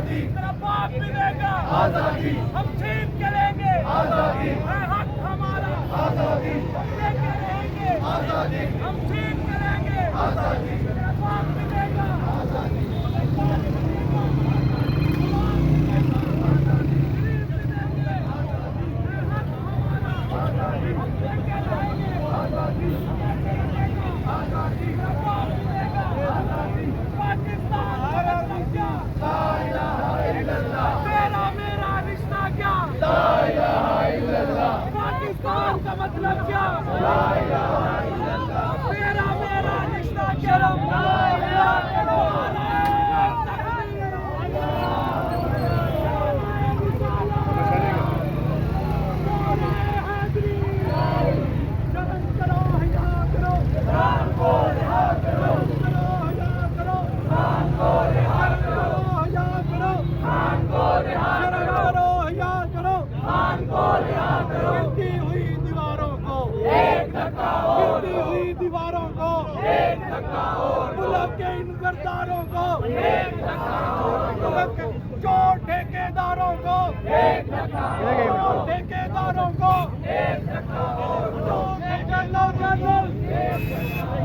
आजादी, तेरा बाप मिलेगा आजादी, हम छीन के लेंगे आजादी, है हक हमारा आजादी, हम लेके रहेंगे आजादी, हम छीन के लेंगे आजादी, तेरा बाप मिलेगा आजादी, तेरा मेरा रिश्ता क्या? ला इलाहा इल्लल्लाह। पाकिस्तान का मतलब क्या? ला इलाहा इल्लल्लाह। तेरा मेरा रिश्ता क्या? ला इलाहा इल्लल्लाह। दीवारों को एक धक्का और, मुल्क के इन गद्दारों को एक धक्का और, मुल्क के चोर ठेकेदारों को एक धक्का और, चोर ठेकेदारों को एक धक्का और, चोर ठेकेदारों को एक धक्का और।